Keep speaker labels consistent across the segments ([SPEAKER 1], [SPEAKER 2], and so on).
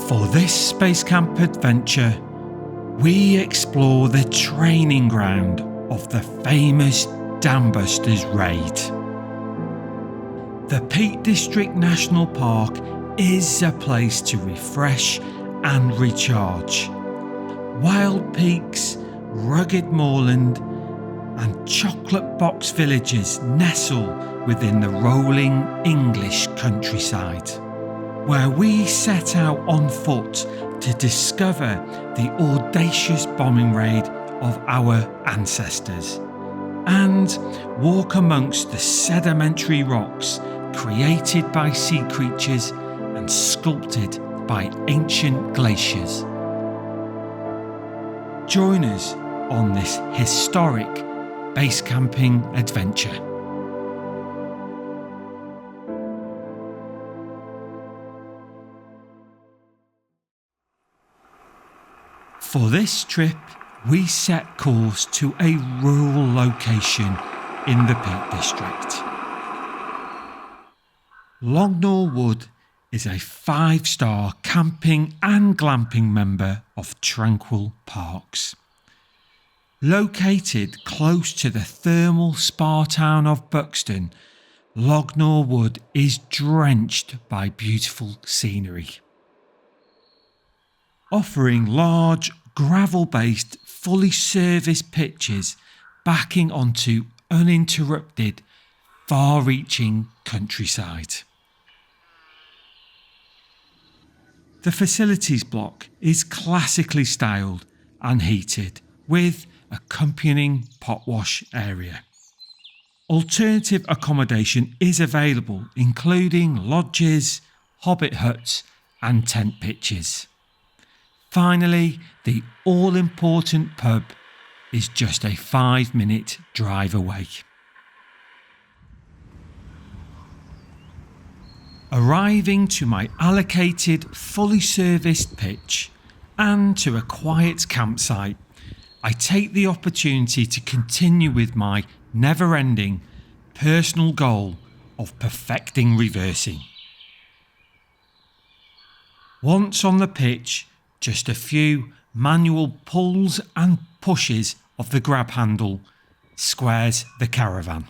[SPEAKER 1] For this Basecamp adventure, we explore the training ground of the famous Dambusters raid. The Peak District National Park is a place to refresh and recharge. Wild peaks, rugged moorland and chocolate box villages nestle within the rolling English countryside, where we set out on foot to discover the audacious bombing raid of our ancestors and walk amongst the sedimentary rocks created by sea creatures and sculpted by ancient glaciers. Join us on this historic base camping adventure. For this trip, we set course to a rural location in the Peak District. Longnor Wood is a 5-star camping and glamping member of Tranquil Parks. Located close to the thermal spa town of Buxton, Longnor Wood is drenched by beautiful scenery. Offering large gravel-based fully serviced pitches backing onto uninterrupted far-reaching countryside. The facilities block is classically styled and heated with accompanying pot wash area. Alternative accommodation is available, including lodges, hobbit huts and tent pitches. Finally, the all-important pub is just a 5-minute drive away. Arriving to my allocated, fully serviced pitch and to a quiet campsite, I take the opportunity to continue with my never-ending personal goal of perfecting reversing. Once on the pitch, just a few manual pulls and pushes of the grab handle squares the Caravan.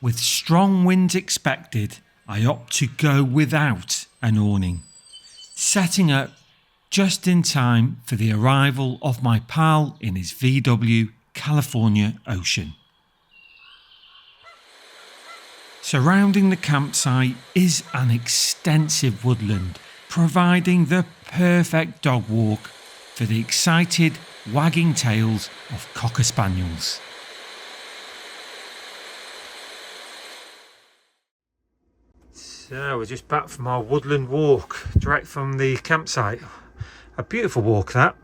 [SPEAKER 1] With strong winds expected, I opt to go without an awning, setting up just in time for the arrival of my pal in his VW California Ocean. Surrounding the campsite is an extensive woodland, providing the perfect dog walk for the excited wagging tails of Cocker Spaniels. So we're just back from our woodland walk, direct from the campsite. A beautiful walk that.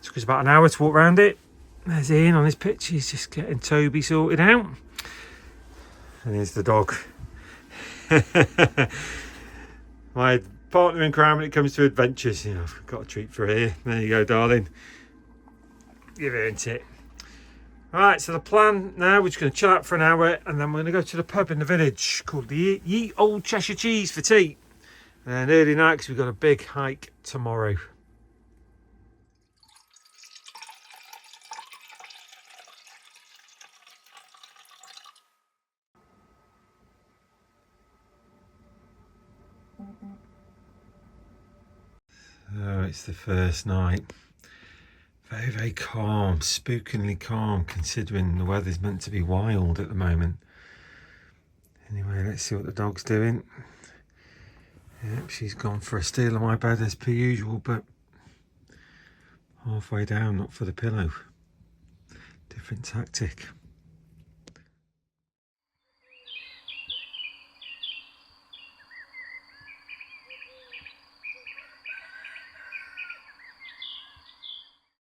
[SPEAKER 1] Took us about an hour to walk around it. There's Ian on his pitch, he's just getting Toby sorted out. And here's the dog. My partner in crime when it comes to adventures. You know, I've got a treat for her here. There you go, darling. You've earned it. Alright, so the plan now, we're just going to chill out for an hour and then we're going to go to the pub in the village called the Ye Old Cheshire Cheese for tea. And early night because we've got a big hike tomorrow. Oh, it's the first night. Very, very calm, spookingly calm, considering the weather's meant to be wild at the moment. Anyway, let's see what the dog's doing. Yep, she's gone for a steal of my bed as per usual, but halfway down, not for the pillow. Different tactic.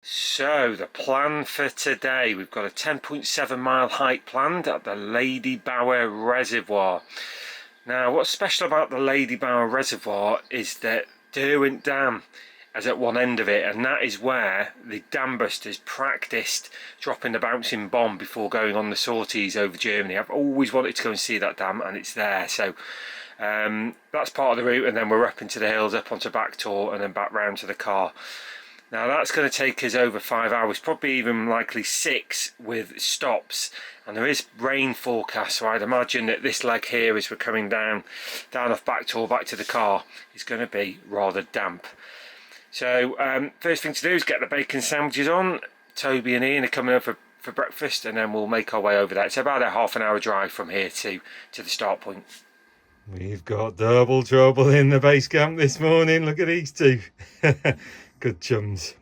[SPEAKER 1] So the plan for today, we've got a 10.7 mile hike planned at the Ladybower Reservoir. Now what's special about the Ladybower Reservoir is that Derwent Dam as at one end of it, and that is where the dam busters practiced dropping the bouncing bomb before going on the sorties over Germany. I've always wanted to go and see that dam, and it's there. So that's part of the route, and then we're up into the hills, up onto back tour, and then back round to the car. Now that's going to take us over 5 hours, probably even likely 6 with stops, and there is rain forecast, so I'd imagine that this leg here, as we're coming down off back tour back to the car, is going to be rather damp. So first thing to do is get the bacon sandwiches on. Toby and Ian are coming over for breakfast, and then we'll make our way over there. It's about a half an hour drive from here to the start point. We've got double trouble in the base camp this morning. Look at these two. Good chums.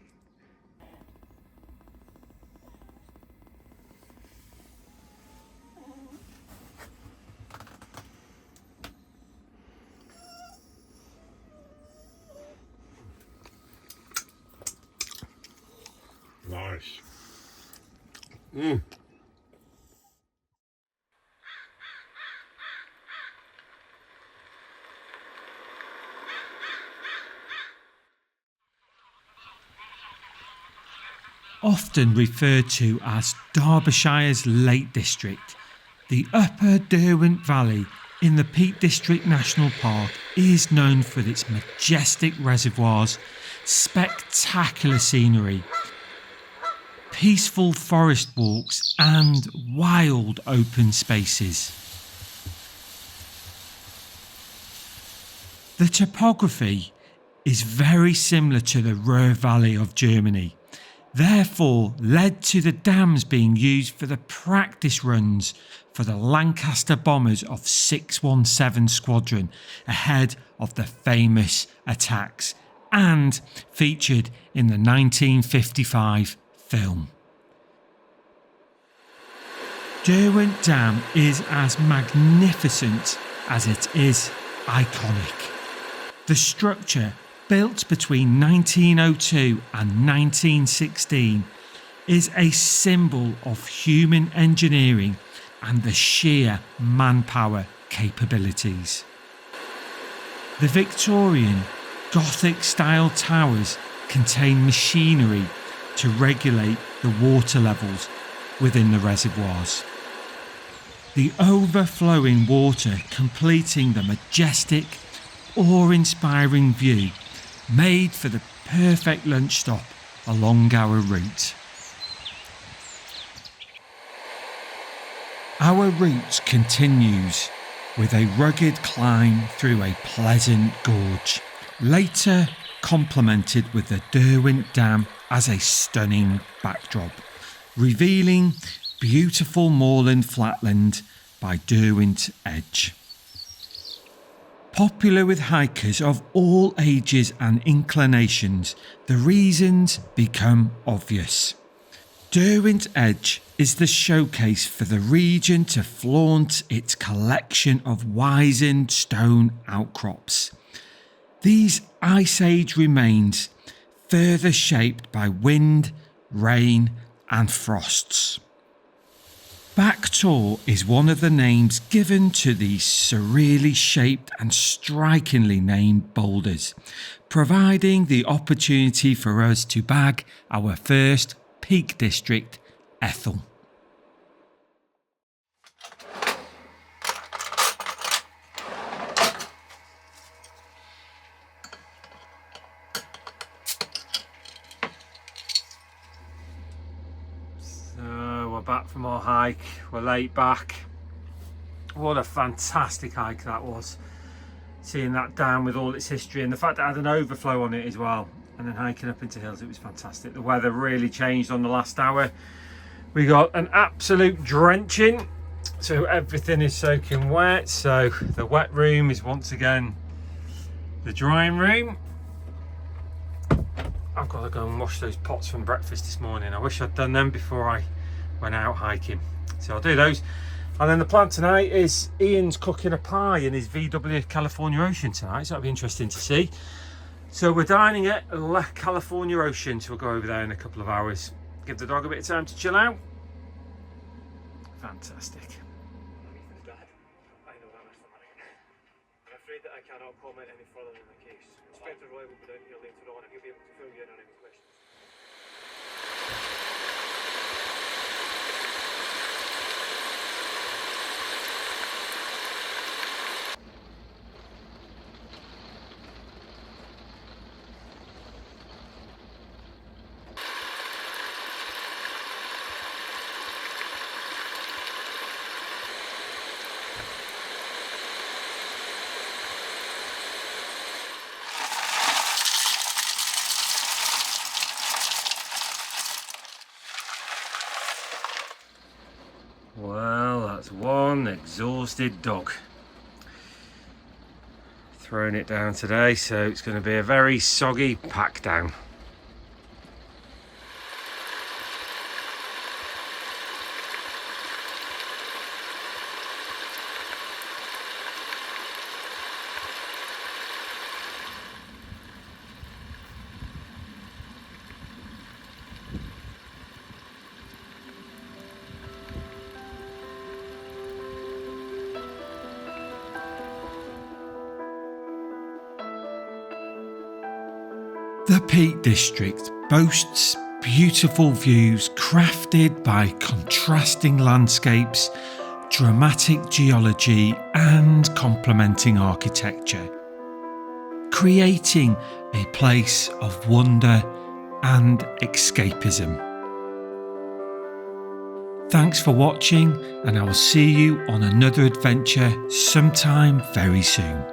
[SPEAKER 1] Nice. Often referred to as Derbyshire's Lake District, the upper Derwent Valley in the Peak District National Park is known for its majestic reservoirs, spectacular scenery, peaceful forest walks and wild open spaces. The topography is very similar to the Ruhr Valley of Germany, therefore led to the dams being used for the practice runs for the Lancaster bombers of 617 Squadron ahead of the famous attacks, and featured in the 1955 film. Derwent Dam is as magnificent as it is iconic. The structure, built between 1902 and 1916, is a symbol of human engineering and the sheer manpower capabilities. The Victorian Gothic style towers contain machinery to regulate the water levels within the reservoirs. The overflowing water completing the majestic, awe-inspiring view made for the perfect lunch stop along our route. Our route continues with a rugged climb through a pleasant gorge, later complemented with the Derwent Dam as a stunning backdrop, revealing beautiful moorland flatland by Derwent Edge. Popular with hikers of all ages and inclinations, the reasons become obvious. Derwent Edge is the showcase for the region to flaunt its collection of wizened stone outcrops. These Ice Age remains, further shaped by wind, rain and frosts. Backtor is one of the names given to these surreally shaped and strikingly named boulders, providing the opportunity for us to bag our first Peak District Ethel. Back from our hike, we're late back. What a fantastic hike that was, seeing that dam with all its history and the fact that it had an overflow on it as well, and then hiking up into hills. It was fantastic. The weather really changed on the last hour. We got an absolute drenching, so everything is soaking wet. So the wet room is once again the drying room. I've got to go and wash those pots from breakfast this morning. I wish I'd done them before I went out hiking, so I'll do those. And then the plan tonight is Ian's cooking a pie in his VW California Ocean tonight, so that'll be interesting to see. So we're dining at La California Ocean, so we'll go over there in a couple of hours, give the dog a bit of time to chill out. Fantastic.
[SPEAKER 2] afraid that I cannot comment any further in the case. Inspector Roy will be down here later on and he'll be able to fill you in on any questions.
[SPEAKER 3] Well, that's one exhausted dog. Throwing it down today, so it's going to be a very soggy pack down.
[SPEAKER 1] The Peak District boasts beautiful views crafted by contrasting landscapes, dramatic geology and complementing architecture, creating a place of wonder and escapism. Thanks for watching, and I will see you on another adventure sometime very soon.